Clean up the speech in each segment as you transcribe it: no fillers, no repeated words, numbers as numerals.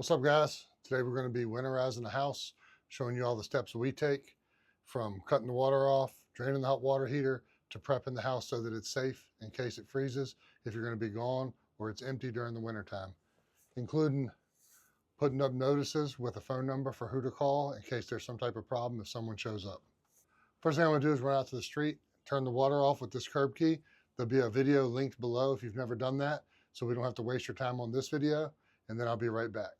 What's up, guys? Today we're going to be winterizing the house, showing you all the steps we take from cutting the water off, draining the hot water heater, to prepping the house so that it's safe in case it freezes if you're going to be gone or it's empty during the winter time, including putting up notices with a phone number for who to call in case there's some type of problem if someone shows up. First thing I'm going to do is run out to the street, turn the water off with this curb key. There'll be a video linked below if you've never done that, so we don't have to waste your time on this video, and then I'll be right back.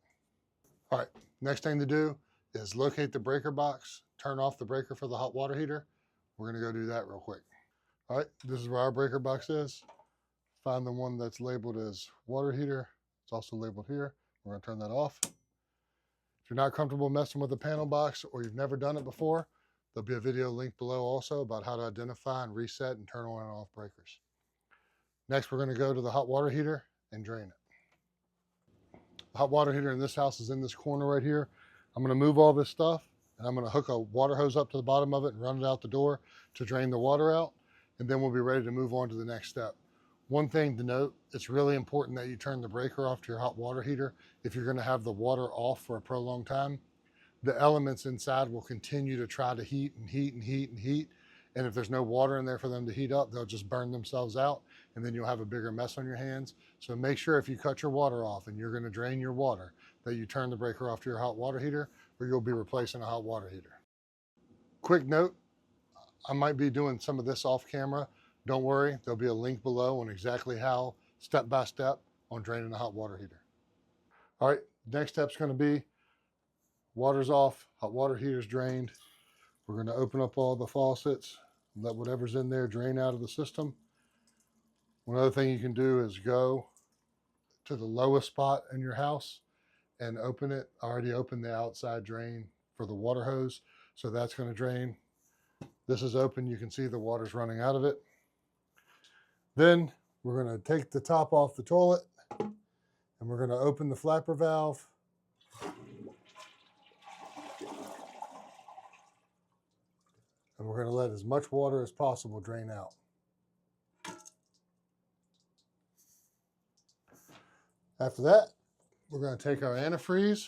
All right, next thing to do is locate the breaker box, turn off the breaker for the hot water heater. We're gonna go do that real quick. All right, this is where our breaker box is. Find the one that's labeled as water heater. It's also labeled here. We're gonna turn that off. If you're not comfortable messing with the panel box or you've never done it before, there'll be a video linked below also about how to identify and reset and turn on and off breakers. Next, we're gonna go to the hot water heater and drain it. The hot water heater in this house is in this corner right here. I'm gonna move all this stuff and I'm gonna hook a water hose up to the bottom of it and run it out the door to drain the water out. And then we'll be ready to move on to the next step. One thing to note, it's really important that you turn the breaker off to your hot water heater if you're gonna have the water off for a prolonged time. The elements inside will continue to try to heat and heat and heat and heat. And if there's no water in there for them to heat up, they'll just burn themselves out and then you'll have a bigger mess on your hands. So make sure if you cut your water off and you're gonna drain your water, that you turn the breaker off to your hot water heater or you'll be replacing a hot water heater. Quick note, I might be doing some of this off camera. Don't worry, there'll be a link below on exactly how, step by step, on draining the hot water heater. All right, next step's gonna be water's off, hot water heater's drained. We're going to open up all the faucets, let whatever's in there drain out of the system. One other thing you can do is go to the lowest spot in your house and open it. I already opened the outside drain for the water hose, so that's going to drain. This is open, you can see the water's running out of it. Then we're going to take the top off the toilet and we're going to open the flapper valve. And we're going to let as much water as possible drain out. After that, we're going to take our antifreeze.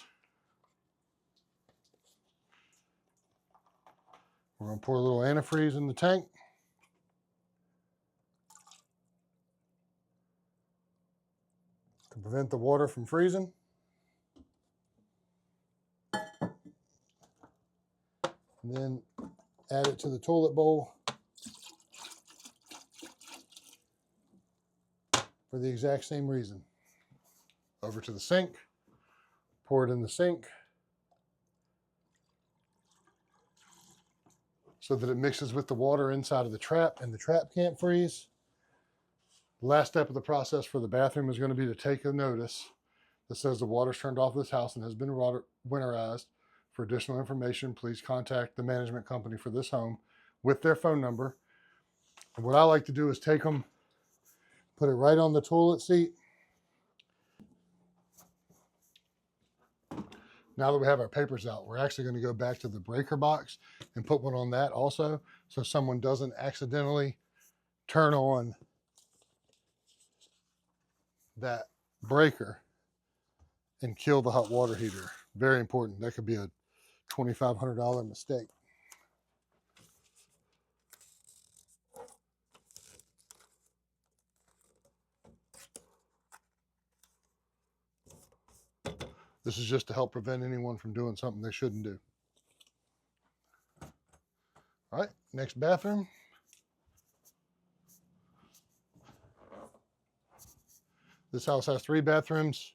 We're going to pour a little antifreeze in the tank. To prevent the water from freezing. And then add it to the toilet bowl for the exact same reason. Over to the sink, pour it in the sink so that it mixes with the water inside of the trap and the trap can't freeze. The last step of the process for the bathroom is going to be to take a notice that says the water's turned off this house and has been winterized. For additional information, please contact the management company for this home with their phone number. And what I like to do is take them, put it right on the toilet seat. Now that we have our papers out, we're actually going to go back to the breaker box and put one on that also, so someone doesn't accidentally turn on that breaker and kill the hot water heater. Very important. That could be a $2,500 mistake. This is just to help prevent anyone from doing something they shouldn't do. All right, next bathroom. This house has 3 bathrooms.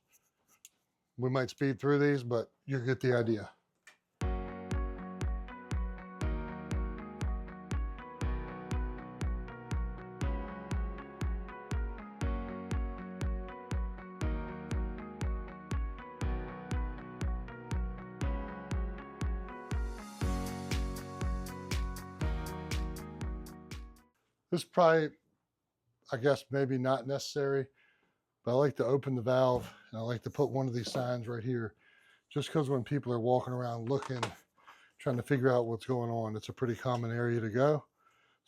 We might speed through these, but you get the idea. This is probably, I guess, maybe not necessary, but I like to open the valve and I like to put one of these signs right here, just because when people are walking around looking, trying to figure out what's going on, it's a pretty common area to go.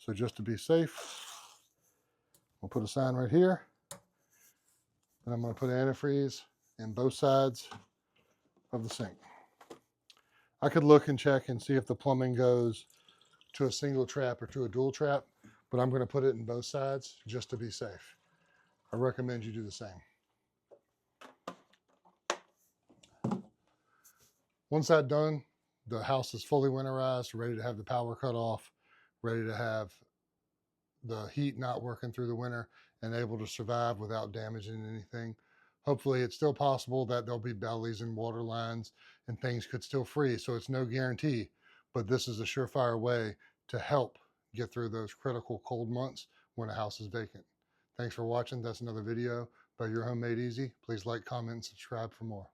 So just to be safe, we'll put a sign right here. And I'm going to put antifreeze in both sides of the sink. I could look and check and see if the plumbing goes to a single trap or to a dual trap, but I'm going to put it in both sides just to be safe. I recommend you do the same. Once that's done, the house is fully winterized, ready to have the power cut off, ready to have the heat not working through the winter, and able to survive without damaging anything. Hopefully it's still possible that there'll be bellies and water lines and things could still freeze, so it's no guarantee, but this is a surefire way to help get through those critical cold months when a house is vacant. Thanks for watching. That's another video by Your Home Made Easy. Please like, comment, and subscribe for more.